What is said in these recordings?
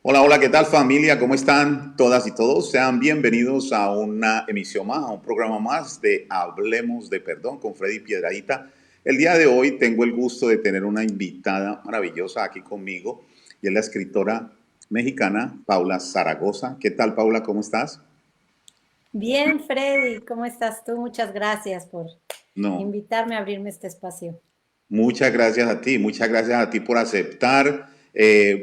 Hola, hola, ¿qué tal familia? ¿Cómo están todas y todos? Sean bienvenidos a una emisión más, a un programa más de Hablemos de Perdón con Freddy Piedradita. El día de hoy tengo el gusto de tener una invitada maravillosa aquí conmigo y es la escritora mexicana Paula Zaragoza. ¿Qué tal, Paula? ¿Cómo estás? Bien, Freddy, ¿cómo estás tú? Muchas gracias por No, invitarme a abrirme este espacio. muchas gracias a ti por aceptar.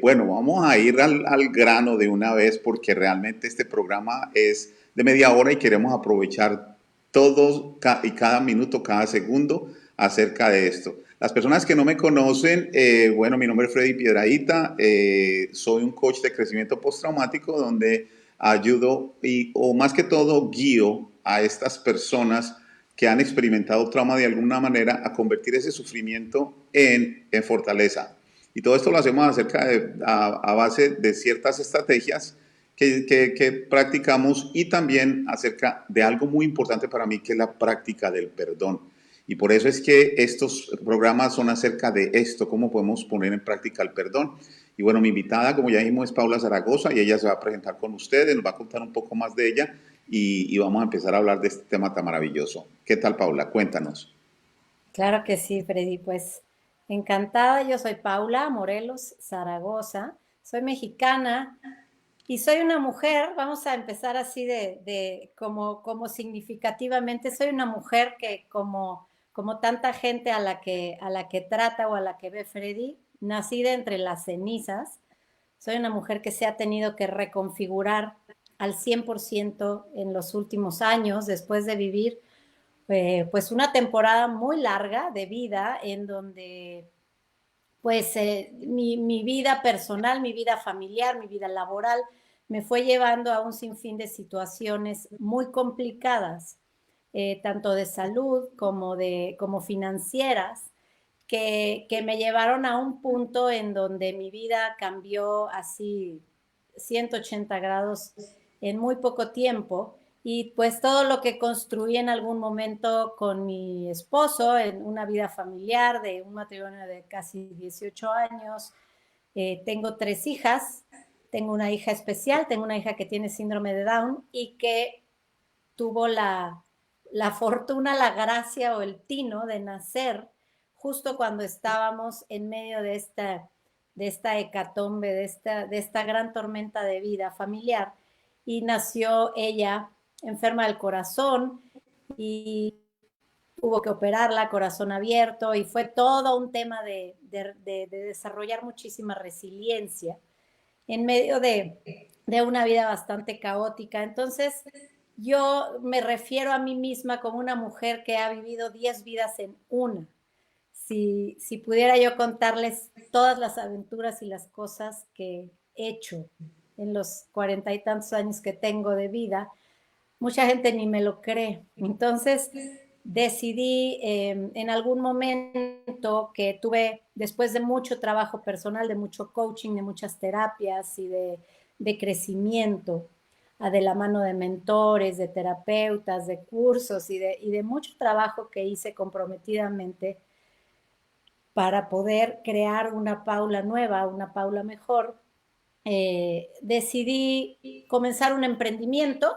Bueno, vamos a ir al grano de una vez porque realmente este programa es de media hora y queremos aprovechar todos y cada minuto, cada segundo acerca de esto. Las personas que no me conocen, bueno, mi nombre es Freddy Piedraíta, soy un coach de crecimiento postraumático donde ayudo o más que todo guío a estas personas que han experimentado trauma de alguna manera a convertir ese sufrimiento en fortaleza. Y todo esto lo hacemos a base de ciertas estrategias que practicamos y también acerca de algo muy importante para mí que es la práctica del perdón. Y por eso es que estos programas son acerca de esto, cómo podemos poner en práctica el perdón. Y bueno, mi invitada, como ya dijimos, es Paula Zaragoza y ella se va a presentar con ustedes, nos va a contar un poco más de ella y vamos a empezar a hablar de este tema tan maravilloso. ¿Qué tal, Paula? Cuéntanos. Claro que sí, Freddy, pues encantada. Yo soy Paula Morelos Zaragoza, soy mexicana y soy una mujer. Vamos a empezar así como significativamente. Soy una mujer que como tanta gente a la que trata o a la que ve Freddy, nacida entre las cenizas. Soy una mujer que se ha tenido que reconfigurar al 100% en los últimos años, después de vivir pues una temporada muy larga de vida en donde pues mi vida personal, mi vida familiar, mi vida laboral me fue llevando a un sinfín de situaciones muy complicadas, tanto de salud como financieras, que me llevaron a un punto en donde mi vida cambió así 180 grados en muy poco tiempo. Y pues todo lo que construí en algún momento con mi esposo, en una vida familiar, de un matrimonio de casi 18 años, tengo 3 hijas, tengo una hija especial, tengo una hija que tiene síndrome de Down y que tuvo la fortuna, la gracia o el tino de nacer justo cuando estábamos en medio de esta hecatombe, de esta gran tormenta de vida familiar. Y nació ella enferma del corazón y hubo que operarla, corazón abierto, y fue todo un tema de desarrollar muchísima resiliencia en medio de una vida bastante caótica. Entonces, yo me refiero a mí misma como una mujer que ha vivido 10 vidas en una. Si pudiera yo contarles todas las aventuras y las cosas que he hecho en los 40 y tantos años que tengo de vida, mucha gente ni me lo cree. Entonces decidí en algún momento que tuve, después de mucho trabajo personal, de mucho coaching, de muchas terapias y de crecimiento, de la mano de mentores, de terapeutas, de cursos y de mucho trabajo que hice comprometidamente para poder crear una Paula nueva, una Paula mejor, decidí comenzar un emprendimiento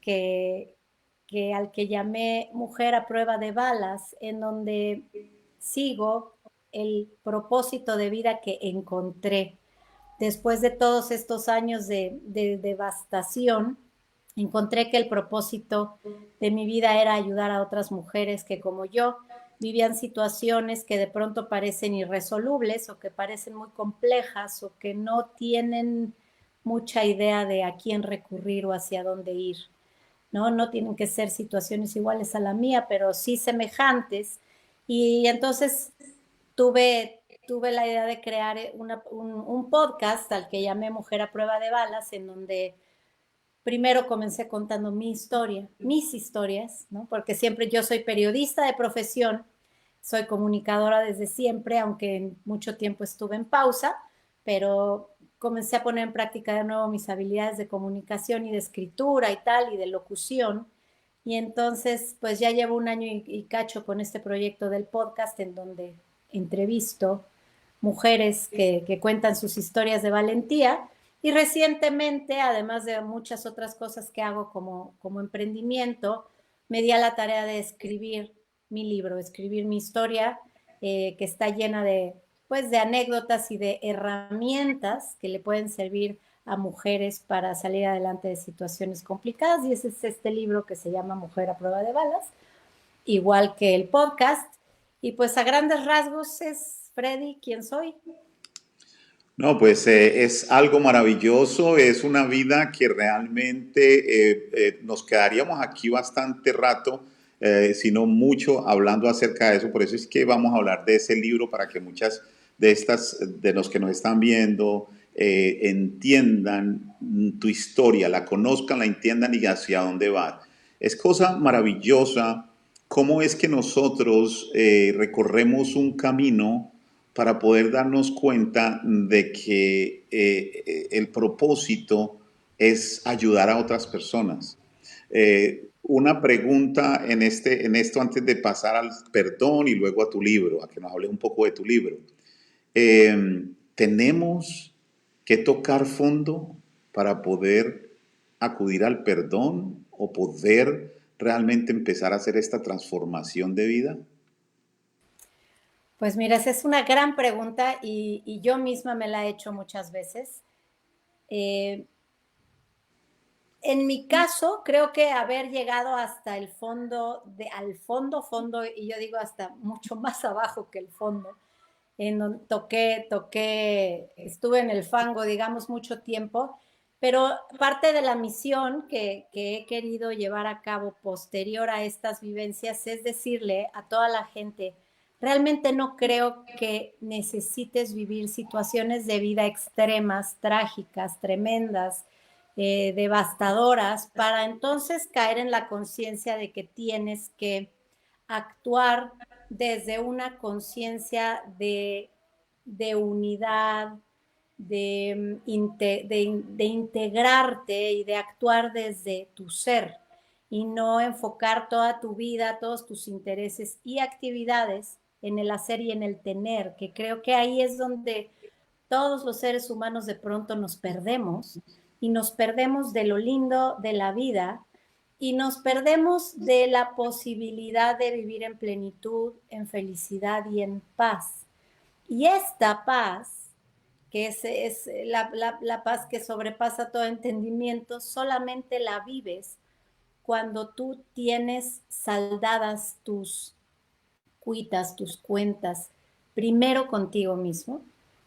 que, al que llamé Mujer a Prueba de Balas, en donde sigo el propósito de vida que encontré. Después de todos estos años de devastación, encontré que el propósito de mi vida era ayudar a otras mujeres que, como yo, vivían situaciones que de pronto parecen irresolubles o que parecen muy complejas o que no tienen mucha idea de a quién recurrir o hacia dónde ir. ¿No? No tienen que ser situaciones iguales a la mía, pero sí semejantes. Y entonces tuve la idea de crear un podcast al que llamé Mujer a Prueba de Balas, en donde primero comencé contando mi historia, mis historias, ¿no? Porque siempre yo soy periodista de profesión, soy comunicadora desde siempre, aunque en mucho tiempo estuve en pausa, pero comencé a poner en práctica de nuevo mis habilidades de comunicación y de escritura y tal, y de locución. Y entonces, pues ya llevo un año y cacho con este proyecto del podcast en donde entrevisto mujeres que cuentan sus historias de valentía Y recientemente, además de muchas otras cosas que hago como emprendimiento, me di a la tarea de escribir mi libro, escribir mi historia, que está llena pues, de anécdotas y de herramientas que le pueden servir a mujeres para salir adelante de situaciones complicadas. Y ese es este libro que se llama Mujer a prueba de balas, igual que el podcast. Y pues a grandes rasgos es Freddy, ¿quién soy? No, pues es algo maravilloso, es una vida que realmente nos quedaríamos aquí bastante rato, si no mucho, hablando acerca de eso. Por eso es que vamos a hablar de ese libro para que muchas de estas, de los que nos están viendo, entiendan tu historia, la conozcan, la entiendan y hacia dónde va. Es cosa maravillosa cómo es que nosotros recorremos un camino para poder darnos cuenta de que el propósito es ayudar a otras personas. Una pregunta en esto antes de pasar al perdón y luego a tu libro, a que nos hables un poco de tu libro. ¿Tenemos que tocar fondo para poder acudir al perdón o poder realmente empezar a hacer esta transformación de vida? Pues mira, esa es una gran pregunta y yo misma me la he hecho muchas veces. Eh, en mi caso, creo que haber llegado hasta el fondo, al fondo, y yo digo hasta mucho más abajo que el fondo, en donde estuve en el fango, digamos, mucho tiempo, pero parte de la misión que he querido llevar a cabo posterior a estas vivencias es decirle a toda la gente, realmente no creo que necesites vivir situaciones de vida extremas, trágicas, tremendas, devastadoras, para entonces caer en la conciencia de que tienes que actuar desde una conciencia de unidad, de integrarte y de actuar desde tu ser y no enfocar toda tu vida, todos tus intereses y actividades en el hacer y en el tener, que creo que ahí es donde todos los seres humanos de pronto nos perdemos y nos perdemos de lo lindo de la vida y nos perdemos de la posibilidad de vivir en plenitud, en felicidad y en paz. Y esta paz, que es la paz que sobrepasa todo entendimiento, solamente la vives cuando tú tienes saldadas tus cuitas, tus cuentas, primero contigo mismo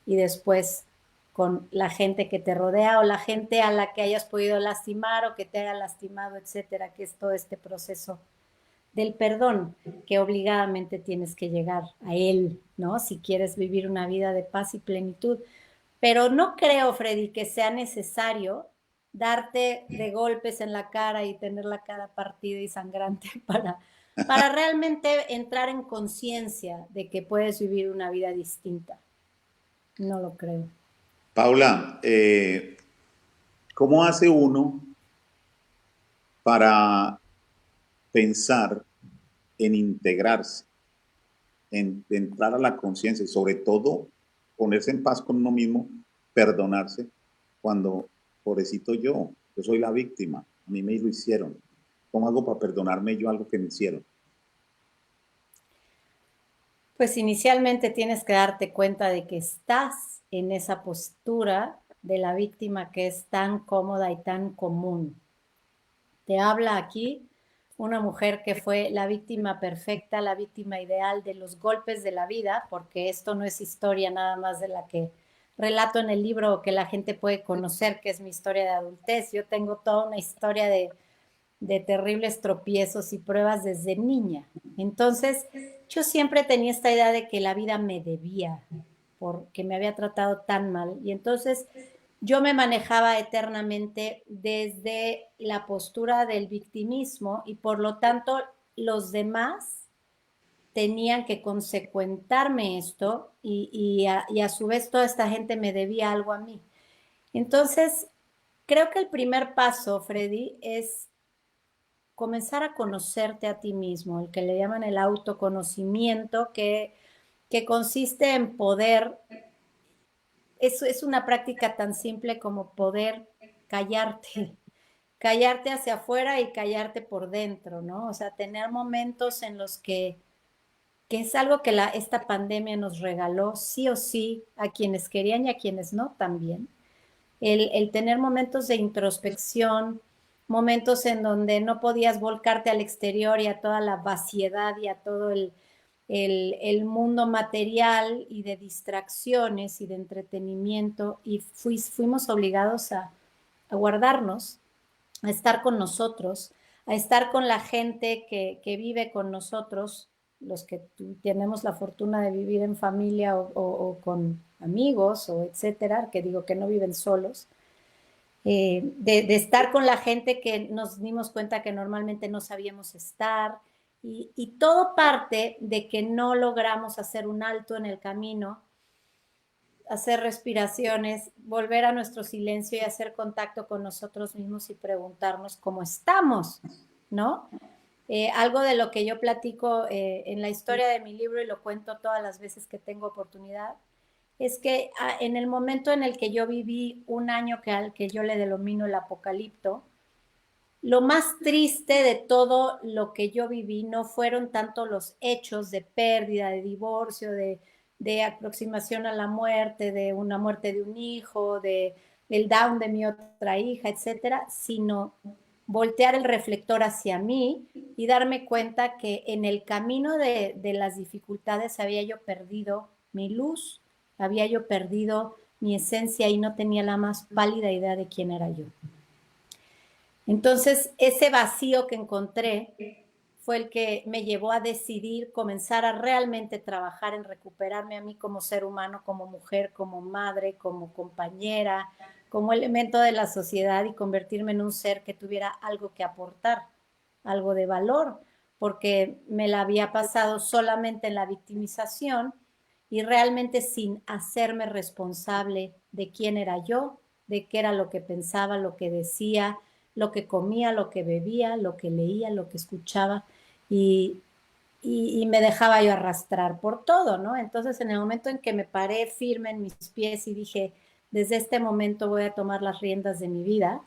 y después con la gente que te rodea o la gente a la que hayas podido lastimar o que te haya lastimado, etcétera, que es todo este proceso del perdón que obligadamente tienes que llegar a él, ¿no? Si quieres vivir una vida de paz y plenitud. Pero no creo, Freddy, que sea necesario darte de golpes en la cara y tener la cara partida y sangrante para realmente entrar en conciencia de que puedes vivir una vida distinta. No lo creo. Paula, ¿cómo hace uno para pensar en integrarse, en entrar a la conciencia y sobre todo ponerse en paz con uno mismo, perdonarse cuando, pobrecito yo soy la víctima, a mí me lo hicieron? ¿Cómo hago para perdonarme yo algo que me hicieron? Pues inicialmente tienes que darte cuenta de que estás en esa postura de la víctima que es tan cómoda y tan común. Te habla aquí una mujer que fue la víctima perfecta, la víctima ideal de los golpes de la vida, porque esto no es historia nada más de la que relato en el libro que la gente puede conocer, que es mi historia de adultez. Yo tengo toda una historia de terribles tropiezos y pruebas desde niña. Entonces, yo siempre tenía esta idea de que la vida me debía, porque me había tratado tan mal. Y entonces yo me manejaba eternamente desde la postura del victimismo y por lo tanto los demás tenían que consecuentarme esto y a su vez toda esta gente me debía algo a mí. Entonces, creo que el primer paso, Freddy, es comenzar a conocerte a ti mismo, el que le llaman el autoconocimiento, que consiste en poder es una práctica tan simple como poder callarte, callarte hacia afuera y callarte por dentro, ¿no? O sea, tener momentos en los que es algo que esta pandemia nos regaló sí o sí a quienes querían y a quienes no también. El tener momentos de introspección, momentos en donde no podías volcarte al exterior y a toda la vaciedad y a todo el mundo material y de distracciones y de entretenimiento, y fuimos obligados a guardarnos, a estar con nosotros, a estar con la gente que vive con nosotros, los que tenemos la fortuna de vivir en familia o con amigos o etcétera, que digo que no viven solos, de estar con la gente que nos dimos cuenta que normalmente no sabíamos estar, y todo parte de que no logramos hacer un alto en el camino, hacer respiraciones, volver a nuestro silencio y hacer contacto con nosotros mismos y preguntarnos cómo estamos, ¿no? Algo de lo que yo platico en la historia de mi libro y lo cuento todas las veces que tengo oportunidad, es que en el momento en el que yo viví un año al que yo le denomino el apocalipto, lo más triste de todo lo que yo viví no fueron tanto los hechos de pérdida, de divorcio, de aproximación a la muerte, de una muerte de un hijo, del down de mi otra hija, etcétera, sino voltear el reflector hacia mí y darme cuenta que en el camino de las dificultades había yo perdido mi luz, había yo perdido mi esencia y no tenía la más pálida idea de quién era yo. Entonces, ese vacío que encontré fue el que me llevó a decidir comenzar a realmente trabajar en recuperarme a mí como ser humano, como mujer, como madre, como compañera, como elemento de la sociedad, y convertirme en un ser que tuviera algo que aportar, algo de valor, porque me la había pasado solamente en la victimización y realmente sin hacerme responsable de quién era yo, de qué era lo que pensaba, lo que decía, lo que comía, lo que bebía, lo que leía, lo que escuchaba, y, y me dejaba yo arrastrar por todo, ¿no? Entonces, en el momento en que me paré firme en mis pies y dije, desde este momento voy a tomar las riendas de mi vida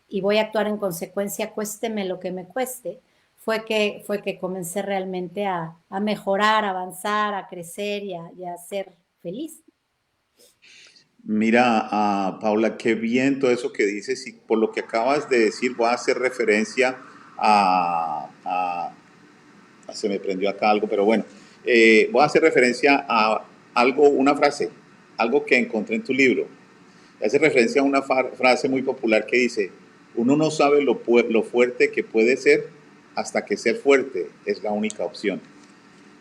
y voy a actuar en consecuencia, cuésteme lo que me cueste, fue que comencé realmente a mejorar, a avanzar, a crecer y a ser feliz. Mira, Paula, qué bien todo eso que dices y por lo que acabas de decir voy a hacer referencia se me prendió acá algo, pero bueno, voy a hacer referencia a algo, una frase, algo que encontré en tu libro. Hace referencia a una frase muy popular que dice, uno no sabe lo fuerte que puede ser hasta que ser fuerte es la única opción.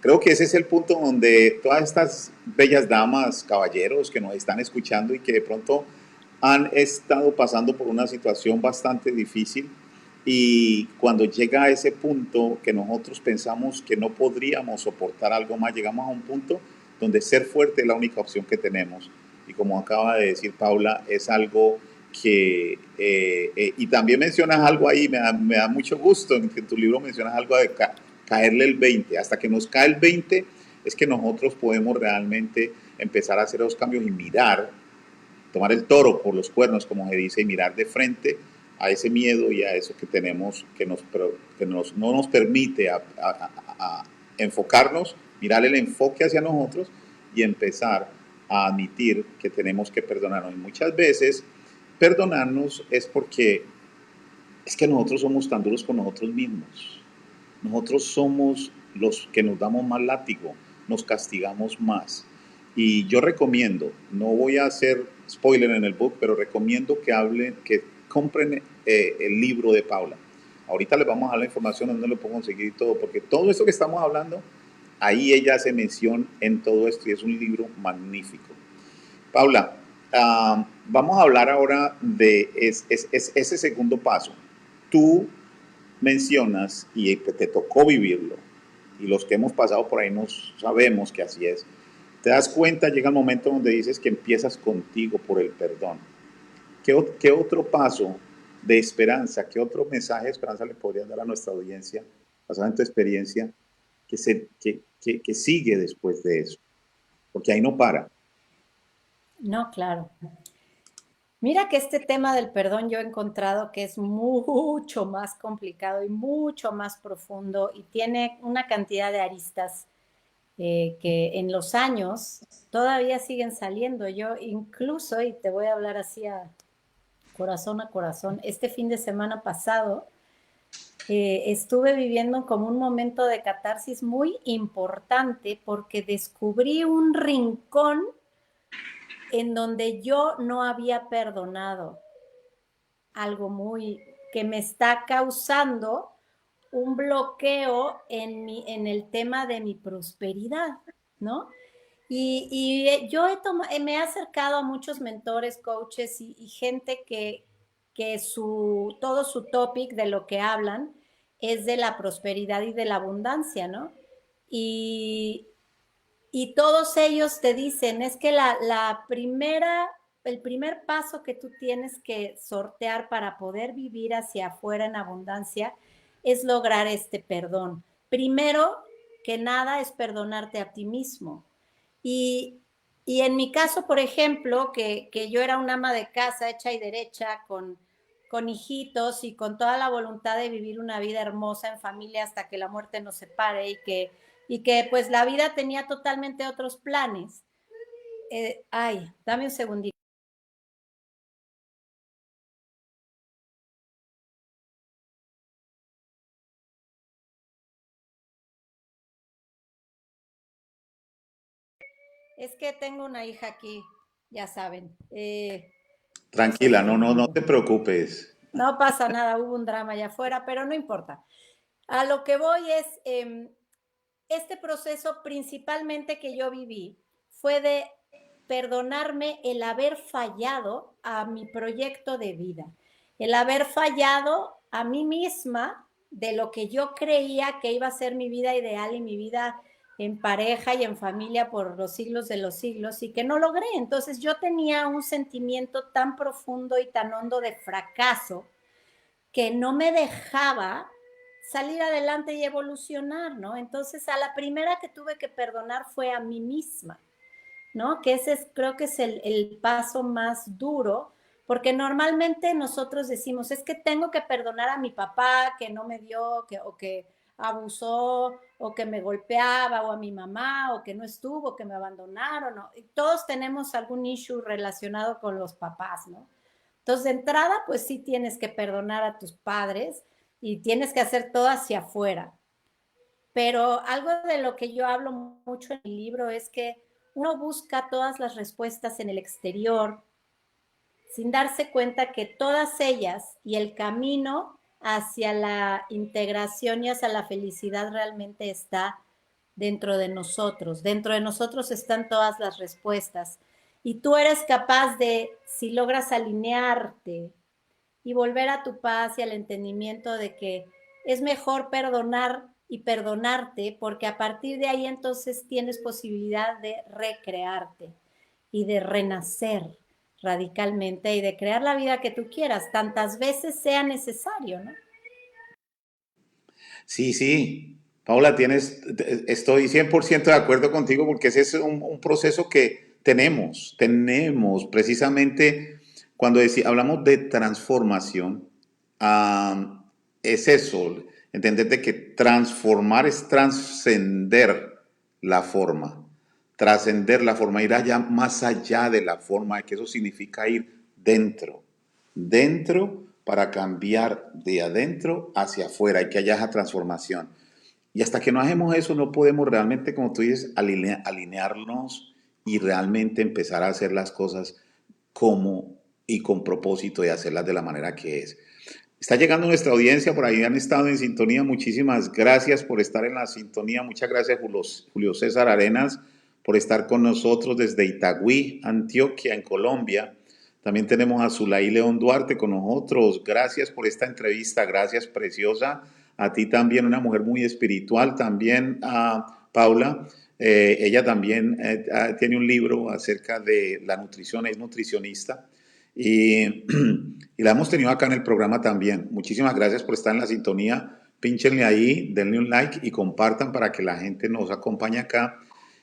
Creo que ese es el punto donde todas estas bellas damas, caballeros que nos están escuchando y que de pronto han estado pasando por una situación bastante difícil, y cuando llega a ese punto que nosotros pensamos que no podríamos soportar algo más, llegamos a un punto donde ser fuerte es la única opción que tenemos. Y como acaba de decir Paula, es algo que, y también mencionas algo ahí, me da mucho gusto en que en tu libro mencionas algo de caerle el 20. Hasta que nos cae el 20 es que nosotros podemos realmente empezar a hacer los cambios y mirar, tomar el toro por los cuernos, como se dice, y mirar de frente a ese miedo y a eso que tenemos no nos permite a enfocarnos, mirar el enfoque hacia nosotros y empezar a admitir que tenemos que perdonarnos. Y muchas veces perdonarnos es porque es que nosotros somos tan duros con nosotros mismos. Nosotros somos los que nos damos más látigo, nos castigamos más. Y yo recomiendo, no voy a hacer spoiler en el book, pero recomiendo que compren el libro de Paula. Ahorita les vamos a dar la información donde lo puedo conseguir todo, porque todo esto que estamos hablando, ahí ella hace mención en todo esto y es un libro magnífico. Paula, vamos a hablar ahora de ese segundo paso. Tú mencionas, y te tocó vivirlo, y los que hemos pasado por ahí nos sabemos que así es, te das cuenta, llega el momento donde dices que empiezas contigo por el perdón. ¿Qué otro paso de esperanza, qué otro mensaje de esperanza le podrías dar a nuestra audiencia, basado en tu experiencia, que sigue después de eso? Porque ahí no para. No, claro. Mira que este tema del perdón yo he encontrado que es mucho más complicado y mucho más profundo y tiene una cantidad de aristas que en los años todavía siguen saliendo. Yo incluso, y te voy a hablar así a corazón, este fin de semana pasado estuve viviendo como un momento de catarsis muy importante porque descubrí un rincón en donde yo no había perdonado algo muy que me está causando un bloqueo en el tema de mi prosperidad, ¿no? Y yo me he acercado a muchos mentores, coaches y gente que todo su topic de lo que hablan es de la prosperidad y de la abundancia, ¿no? Y, y todos ellos te dicen, es que el primer paso que tú tienes que sortear para poder vivir hacia afuera en abundancia es lograr este perdón. Primero que nada es perdonarte a ti mismo. Y, y en mi caso, por ejemplo, que yo era una ama de casa hecha y derecha, con hijitos y con toda la voluntad de vivir una vida hermosa en familia hasta que la muerte nos separe y que pues la vida tenía totalmente otros planes. Ay, dame un segundito. Es que tengo una hija aquí, ya saben. Vamos un Tranquila, no segundito. te preocupes. No pasa nada, hubo un drama allá afuera, pero no importa. A lo que voy es, este proceso principalmente que yo viví fue de perdonarme el haber fallado a mi proyecto de vida, el haber fallado a mí misma de lo que yo creía que iba a ser mi vida ideal y mi vida en pareja y en familia por los siglos de los siglos y que no logré. Entonces yo tenía un sentimiento tan profundo y tan hondo de fracaso que no me dejaba salir adelante y evolucionar, ¿no? Entonces, a la primera que tuve que perdonar fue a mí misma, ¿no? Que ese creo que es el paso más duro, porque normalmente nosotros decimos, es que tengo que perdonar a mi papá que no me dio, o que abusó, o que me golpeaba, o a mi mamá, o que no estuvo, que me abandonaron, ¿no? Y todos tenemos algún issue relacionado con los papás, ¿no? Entonces, de entrada, pues sí tienes que perdonar a tus padres y tienes que hacer todo hacia afuera. Pero algo de lo que yo hablo mucho en mi libro es que uno busca todas las respuestas en el exterior sin darse cuenta que todas ellas y el camino hacia la integración y hacia la felicidad realmente está dentro de nosotros. Dentro de nosotros están todas las respuestas. Y tú eres capaz de, si logras alinearte y volver a tu paz y al entendimiento de que es mejor perdonar y perdonarte, porque a partir de ahí entonces tienes posibilidad de recrearte y de renacer radicalmente y de crear la vida que tú quieras, tantas veces sea necesario, ¿no? Sí, sí, Paula, estoy 100% de acuerdo contigo porque ese es un proceso que tenemos precisamente cuando hablamos de transformación, es eso, entender de que transformar es trascender la forma, ir allá más allá de la forma, que eso significa ir dentro para cambiar de adentro hacia afuera y que haya esa transformación. Y hasta que no hagamos eso, no podemos realmente, como tú dices, alinearnos y realmente empezar a hacer las cosas como y con propósito de hacerlas de la manera que es. Está llegando nuestra audiencia, por ahí han estado en sintonía. Muchísimas gracias por estar en la sintonía. Muchas gracias, Julio César Arenas, por estar con nosotros desde Itagüí, Antioquia, en Colombia. También tenemos a Zulaí León Duarte con nosotros. Gracias por esta entrevista. Gracias, preciosa. A ti también, una mujer muy espiritual. También a Paula. Ella también tiene un libro acerca de la nutrición, es nutricionista. Y, y la hemos tenido acá en el programa también. Muchísimas gracias por estar en la sintonía. Pínchenle ahí, denle un like y compartan para que la gente nos acompañe acá.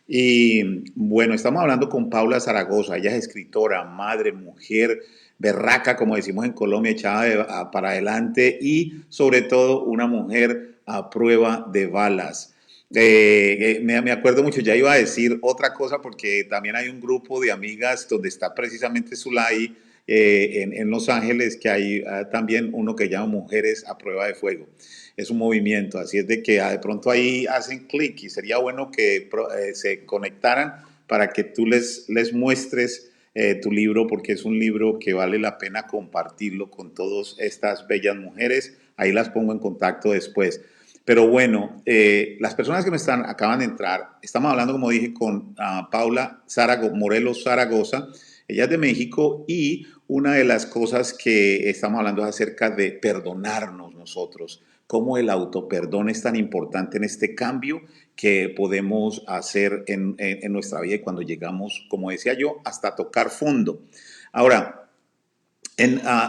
Y bueno, estamos hablando con Paula Zaragoza. Ella es escritora, madre, mujer, berraca, como decimos en Colombia, echada para adelante y sobre todo una mujer a prueba de balas. Me acuerdo mucho, ya iba a decir otra cosa porque también hay un grupo de amigas donde está precisamente Zulay en Los Ángeles, que hay también uno que llama Mujeres a Prueba de Fuego. Es un movimiento, así es de que de pronto ahí hacen clic y sería bueno que se conectaran para que tú les muestres tu libro, porque es un libro que vale la pena compartirlo con todas estas bellas mujeres. Ahí las pongo en contacto después. Pero bueno, las personas que acaban de entrar, estamos hablando, como dije, con Paula Morelos Zaragoza. Ella es de México y una de las cosas que estamos hablando es acerca de perdonarnos nosotros, cómo el autoperdón es tan importante en este cambio que podemos hacer en nuestra vida y cuando llegamos, como decía yo, hasta tocar fondo. Ahora,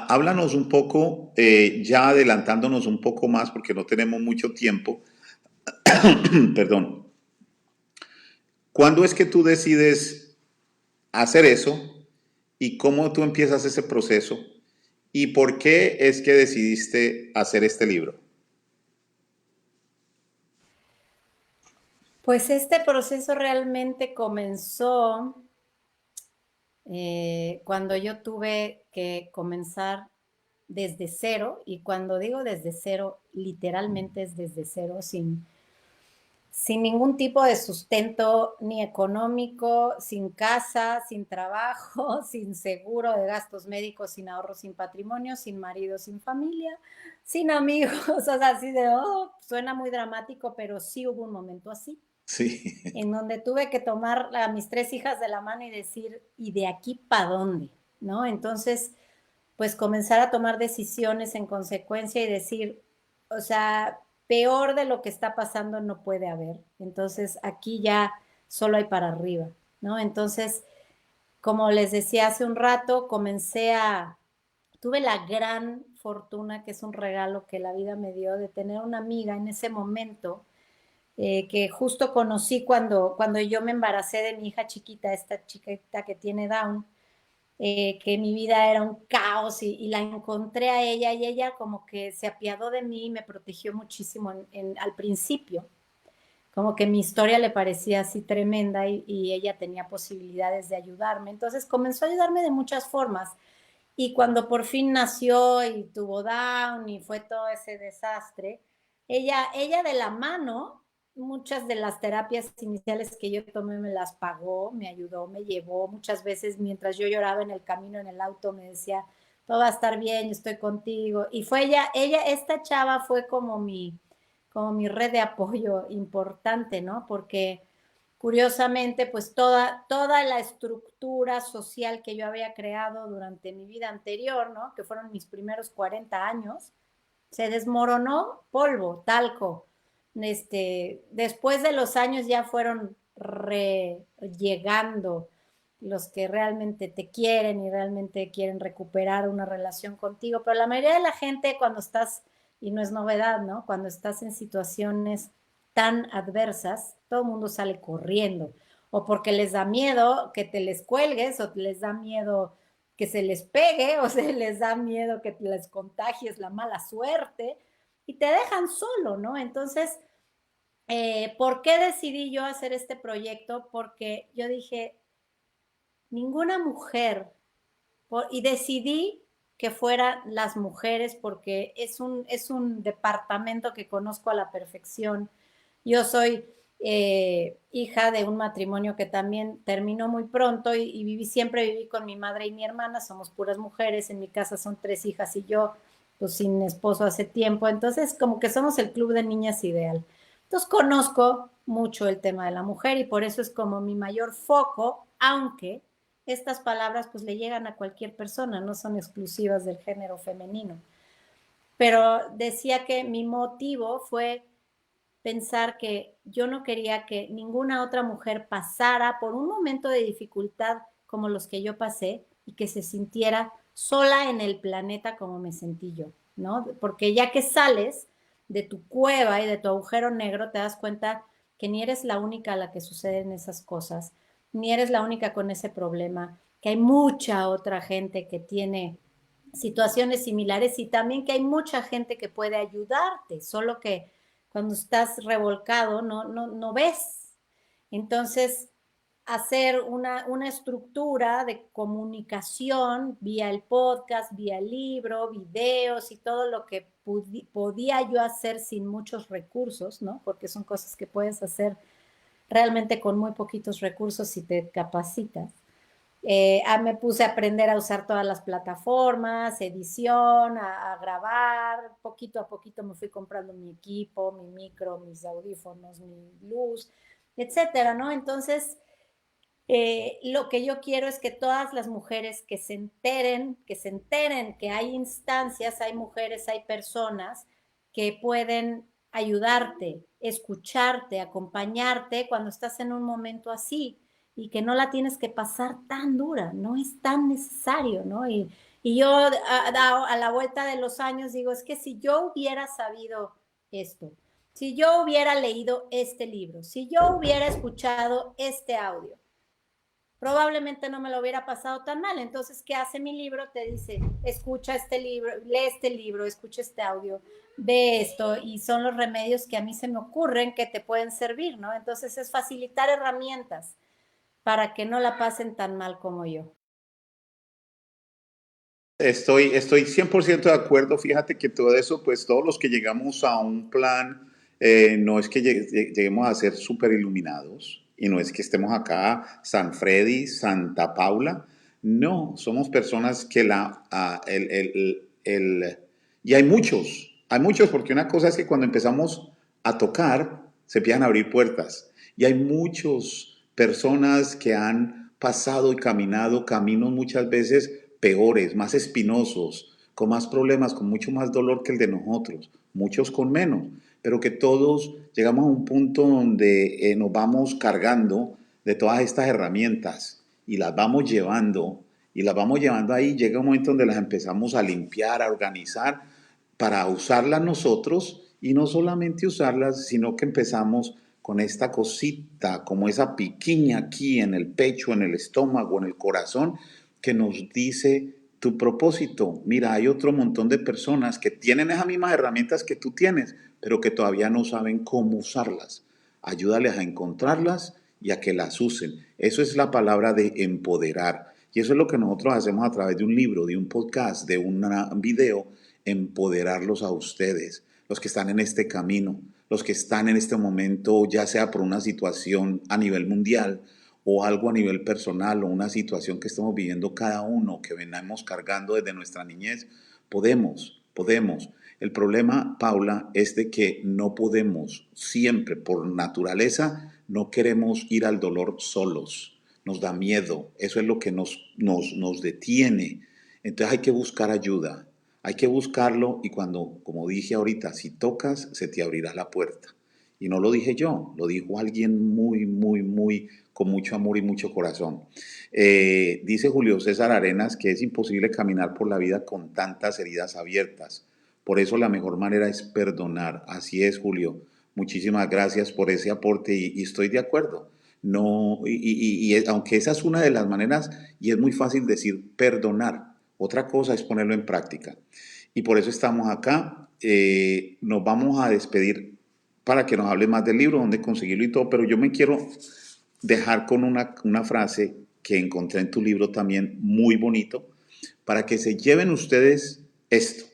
háblanos un poco, ya adelantándonos un poco más porque no tenemos mucho tiempo, perdón, ¿cuándo es que tú decides hacer eso y cómo tú empiezas ese proceso y por qué es que decidiste hacer este libro? Pues este proceso realmente comenzó cuando yo tuve que comenzar desde cero, y cuando digo desde cero, literalmente es desde cero, sin ningún tipo de sustento ni económico, sin casa, sin trabajo, sin seguro de gastos médicos, sin ahorro, sin patrimonio, sin marido, sin familia, sin amigos, o sea, así de, oh, suena muy dramático, pero sí hubo un momento así, Sí, en donde tuve que tomar a mis tres hijas de la mano y decir, ¿y de aquí para dónde? ¿No? Entonces, pues comenzar a tomar decisiones en consecuencia y decir, o sea, peor de lo que está pasando no puede haber. Entonces, aquí ya solo hay para arriba, ¿no? Entonces, como les decía hace un rato, tuve la gran fortuna, que es un regalo que la vida me dio, de tener una amiga en ese momento que justo conocí cuando yo me embaracé de mi hija chiquita, esta chiquita que tiene Down, que mi vida era un caos y la encontré a ella y ella como que se apiadó de mí y me protegió muchísimo al principio, como que mi historia le parecía así tremenda y ella tenía posibilidades de ayudarme. Entonces comenzó a ayudarme de muchas formas y cuando por fin nació y tuvo Down y fue todo ese desastre, ella de la mano, muchas de las terapias iniciales que yo tomé me las pagó, me ayudó, me llevó. Muchas veces mientras yo lloraba en el camino, en el auto, me decía, todo va a estar bien, yo estoy contigo. Y fue esta chava fue como mi red de apoyo importante, ¿no? Porque curiosamente, pues toda la estructura social que yo había creado durante mi vida anterior, ¿no? Que fueron mis primeros 40 años, se desmoronó polvo, talco. Después de los años ya fueron llegando los que realmente te quieren y realmente quieren recuperar una relación contigo, pero la mayoría de la gente cuando estás, y no es novedad, ¿no? Cuando estás en situaciones tan adversas, todo el mundo sale corriendo, o porque les da miedo que te les cuelgues, o les da miedo que se les pegue, o se les da miedo que les contagies la mala suerte, y te dejan solo, ¿no? Entonces, ¿por qué decidí yo hacer este proyecto? Porque yo dije, ninguna mujer, y decidí que fueran las mujeres porque es un departamento que conozco a la perfección. Yo soy hija de un matrimonio que también terminó muy pronto siempre viví con mi madre y mi hermana, somos puras mujeres, en mi casa son tres hijas y yo, pues sin esposo hace tiempo, entonces como que somos el club de niñas ideal. Entonces conozco mucho el tema de la mujer y por eso es como mi mayor foco, aunque estas palabras pues le llegan a cualquier persona, no son exclusivas del género femenino. Pero decía que mi motivo fue pensar que yo no quería que ninguna otra mujer pasara por un momento de dificultad como los que yo pasé y que se sintiera sola en el planeta como me sentí yo, ¿no? Porque ya que sales de tu cueva y de tu agujero negro, te das cuenta que ni eres la única a la que suceden esas cosas, ni eres la única con ese problema, que hay mucha otra gente que tiene situaciones similares y también que hay mucha gente que puede ayudarte, solo que cuando estás revolcado no ves. Entonces, hacer una estructura de comunicación vía el podcast, vía el libro, videos y todo lo que podía yo hacer sin muchos recursos, ¿no? Porque son cosas que puedes hacer realmente con muy poquitos recursos si te capacitas. Me puse a aprender a usar todas las plataformas, edición, a grabar, poquito a poquito me fui comprando mi equipo, mi micro, mis audífonos, mi luz, etcétera, ¿no? Entonces, lo que yo quiero es que todas las mujeres que se enteren que hay instancias, hay mujeres, hay personas que pueden ayudarte, escucharte, acompañarte cuando estás en un momento así y que no la tienes que pasar tan dura, no es tan necesario, ¿no? Y yo a la vuelta de los años digo, es que si yo hubiera sabido esto, si yo hubiera leído este libro, si yo hubiera escuchado este audio, probablemente no me lo hubiera pasado tan mal. Entonces, ¿qué hace mi libro? Te dice, escucha este libro, lee este libro, escucha este audio, ve esto, y son los remedios que a mí se me ocurren que te pueden servir, ¿no? Entonces, es facilitar herramientas para que no la pasen tan mal como yo. Estoy 100% de acuerdo. Fíjate que todo eso, pues todos los que llegamos a un plan, no es que lleguemos a ser súper iluminados y no es que estemos acá, San Freddy, Santa Paula. No, somos personas que y hay muchos, porque una cosa es que cuando empezamos a tocar, se empiezan a abrir puertas. Y hay muchas personas que han pasado y caminado caminos muchas veces peores, más espinosos, con más problemas, con mucho más dolor que el de nosotros, muchos con menos, pero que todos llegamos a un punto donde nos vamos cargando de todas estas herramientas y las vamos llevando ahí, llega un momento donde las empezamos a limpiar, a organizar para usarlas nosotros y no solamente usarlas, sino que empezamos con esta cosita, como esa piquiña aquí en el pecho, en el estómago, en el corazón, que nos dice tu propósito. Mira, hay otro montón de personas que tienen esas mismas herramientas que tú tienes, pero que todavía no saben cómo usarlas. Ayúdales a encontrarlas y a que las usen. Eso es la palabra de empoderar. Y eso es lo que nosotros hacemos a través de un libro, de un podcast, de un video, empoderarlos a ustedes, los que están en este camino, los que están en este momento, ya sea por una situación a nivel mundial o algo a nivel personal o una situación que estamos viviendo cada uno, que venimos cargando desde nuestra niñez, podemos. El problema, Paula, es de que no podemos, siempre por naturaleza, no queremos ir al dolor solos. Nos da miedo, eso es lo que nos detiene. Entonces hay que buscar ayuda, hay que buscarlo y cuando, como dije ahorita, si tocas, se te abrirá la puerta. Y no lo dije yo, lo dijo alguien muy, con mucho amor y mucho corazón. Dice Julio César Arenas que es imposible caminar por la vida con tantas heridas abiertas. Por eso la mejor manera es perdonar. Así es, Julio. Muchísimas gracias por ese aporte y estoy de acuerdo. No, aunque esa es una de las maneras y es muy fácil decir perdonar, otra cosa es ponerlo en práctica. Y por eso estamos acá. Nos vamos a despedir para que nos hable más del libro, dónde conseguirlo y todo, pero yo me quiero dejar con una frase que encontré en tu libro también muy bonito, para que se lleven ustedes esto,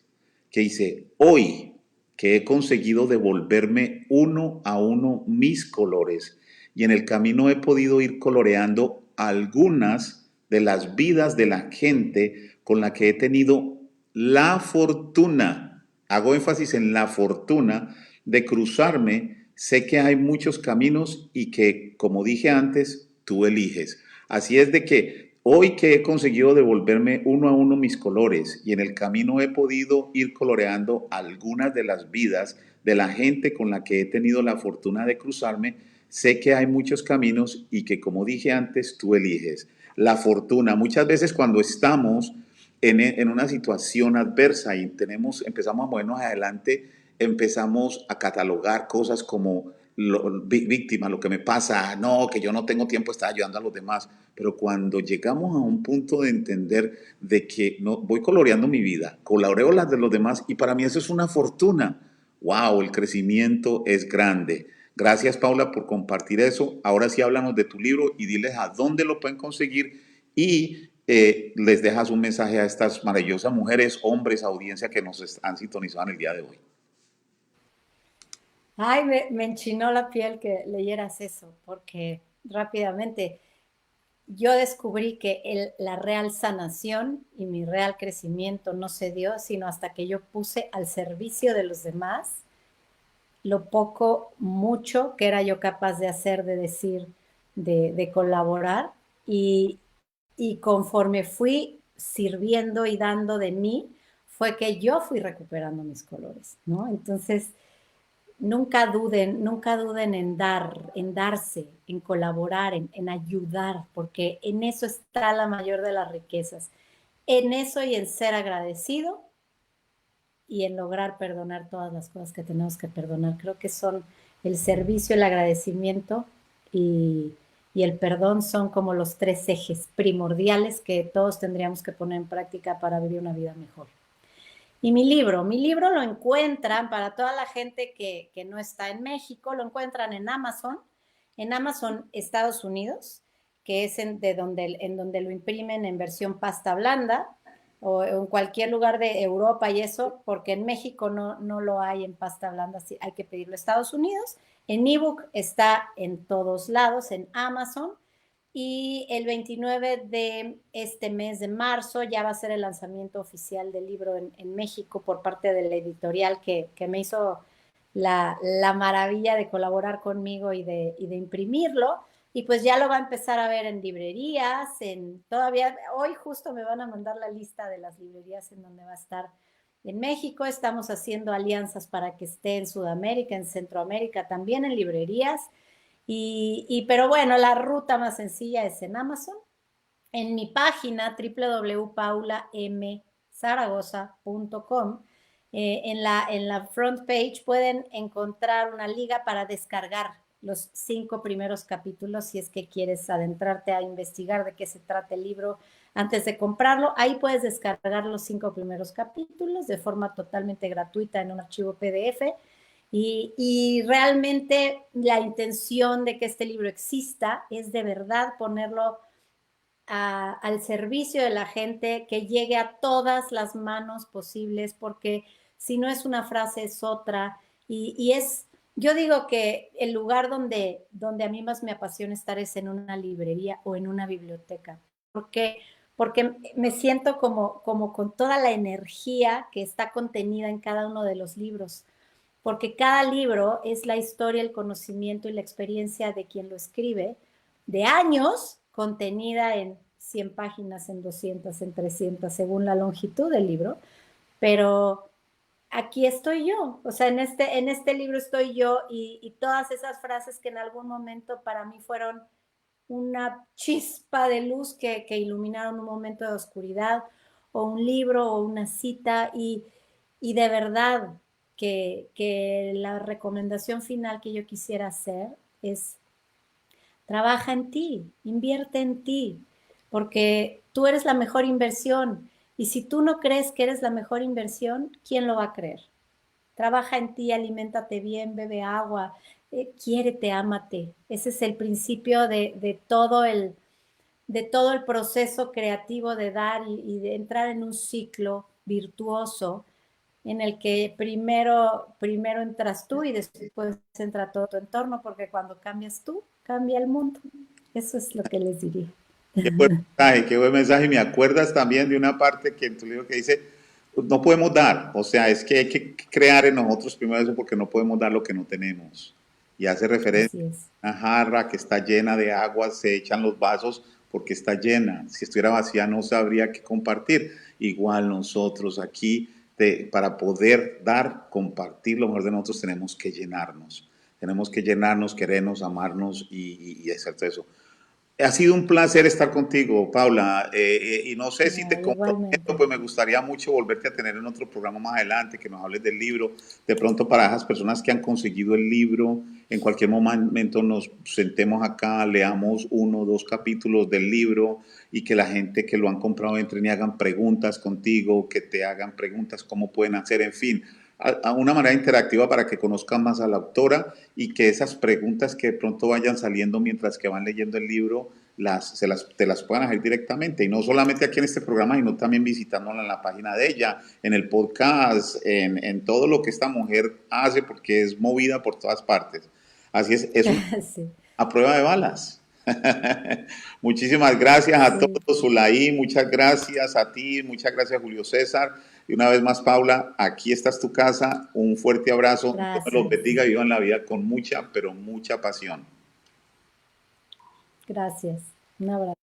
que dice, hoy que he conseguido devolverme uno a uno mis colores y en el camino he podido ir coloreando algunas de las vidas de la gente con la que he tenido la fortuna, hago énfasis en la fortuna, de cruzarme. Sé que hay muchos caminos y que, como dije antes, tú eliges. Así es de que hoy que he conseguido devolverme uno a uno mis colores y en el camino he podido ir coloreando algunas de las vidas de la gente con la que he tenido la fortuna de cruzarme, sé que hay muchos caminos y que, como dije antes, tú eliges. La fortuna, muchas veces cuando estamos en una situación adversa y empezamos a movernos adelante, empezamos a catalogar cosas como víctima, lo que me pasa, no, que yo no tengo tiempo de estar ayudando a los demás. Pero cuando llegamos a un punto de entender de que no, voy coloreando mi vida, coloreo las de los demás y para mí eso es una fortuna. Wow, el crecimiento es grande. Gracias, Paula, por compartir eso. Ahora sí háblanos de tu libro y diles a dónde lo pueden conseguir y les dejas un mensaje a estas maravillosas mujeres, hombres, audiencia que nos han sintonizado en el día de hoy. Ay, me enchinó la piel que leyeras eso, porque rápidamente yo descubrí que la real sanación y mi real crecimiento no se dio sino hasta que yo puse al servicio de los demás lo poco, mucho que era yo capaz de hacer, de decir, de colaborar. Y, y conforme fui sirviendo y dando de mí, fue que yo fui recuperando mis colores, ¿no? Entonces, nunca duden en dar, en darse, en colaborar, en ayudar, porque en eso está la mayor de las riquezas. En eso y en ser agradecido y en lograr perdonar todas las cosas que tenemos que perdonar. Creo que son el servicio, el agradecimiento y, y el perdón son como los tres ejes primordiales que todos tendríamos que poner en práctica para vivir una vida mejor. Y mi libro lo encuentran para toda la gente que no está en México, lo encuentran en Amazon Estados Unidos, que es en donde lo imprimen en versión pasta blanda, o en cualquier lugar de Europa y eso, porque en México no lo hay en pasta blanda, así hay que pedirlo a Estados Unidos. En ebook está en todos lados, en Amazon, y el 29 de este mes de marzo ya va a ser el lanzamiento oficial del libro en México por parte de la editorial que me hizo la maravilla de colaborar conmigo y de imprimirlo. Y pues ya lo va a empezar a ver en librerías, todavía, hoy justo me van a mandar la lista de las librerías en donde va a estar en México. Estamos haciendo alianzas para que esté en Sudamérica, en Centroamérica, también en librerías. Pero bueno, la ruta más sencilla es en Amazon. En mi página www.paulamzaragoza.com, en la front page pueden encontrar una liga para descargar los 5 primeros capítulos si es que quieres adentrarte a investigar de qué se trata el libro antes de comprarlo. Ahí puedes descargar los 5 primeros capítulos de forma totalmente gratuita en un archivo PDF. Y realmente la intención de que este libro exista es de verdad ponerlo al servicio de la gente, que llegue a todas las manos posibles, porque si no es una frase es otra. Yo digo que el lugar donde a mí más me apasiona estar es en una librería o en una biblioteca, porque me siento como con toda la energía que está contenida en cada uno de los libros, porque cada libro es la historia, el conocimiento y la experiencia de quien lo escribe, de años, contenida en 100 páginas, en 200, en 300, según la longitud del libro, pero aquí estoy yo, o sea, en este libro estoy yo y todas esas frases que en algún momento para mí fueron una chispa de luz que iluminaron un momento de oscuridad, o un libro, o una cita, y de verdad que la recomendación final que yo quisiera hacer es: trabaja en ti, invierte en ti, porque tú eres la mejor inversión. Y si tú no crees que eres la mejor inversión, ¿quién lo va a creer? Trabaja en ti, aliméntate bien, bebe agua, quiérete, ámate. Ese es el principio de todo el proceso creativo de dar y de entrar en un ciclo virtuoso en el que primero entras tú y después entra todo tu entorno, porque cuando cambias tú, cambia el mundo. Eso es lo que les diría. Qué buen mensaje, qué buen mensaje. Me acuerdas también de una parte que en tu libro que dice, no podemos dar, o sea, es que hay que crear en nosotros primero eso porque no podemos dar lo que no tenemos. Y hace referencia Así es. a una jarra que está llena de agua, se echan los vasos porque está llena. Si estuviera vacía no sabría qué compartir. Igual nosotros aquí, para poder dar, compartir lo mejor de nosotros, tenemos que llenarnos. Tenemos que llenarnos, querernos, amarnos y hacer eso. Ha sido un placer estar contigo, Paula, y no sé si te No, comprometo, igualmente. pues me gustaría mucho volverte a tener en otro programa más adelante, que nos hables del libro, de pronto para esas personas que han conseguido el libro, en cualquier momento nos sentemos acá, leamos 1 o 2 capítulos del libro y que la gente que lo han comprado entren y hagan preguntas contigo, que te hagan preguntas, cómo pueden hacer, en fin, a una manera interactiva para que conozcan más a la autora y que esas preguntas que de pronto vayan saliendo mientras que van leyendo el libro te las puedan hacer directamente. Y no solamente aquí en este programa, sino también visitándola en la página de ella, en el podcast, en todo lo que esta mujer hace, porque es movida por todas partes. Así es una Sí, a prueba de balas. Muchísimas gracias a sí, todos, Zulaí, muchas gracias a ti, muchas gracias, Julio César. Y una vez más, Paula, aquí está tu casa. Un fuerte abrazo. Dios me los gracias, bendiga y vivan la vida con mucha, pero mucha pasión. gracias. Un abrazo.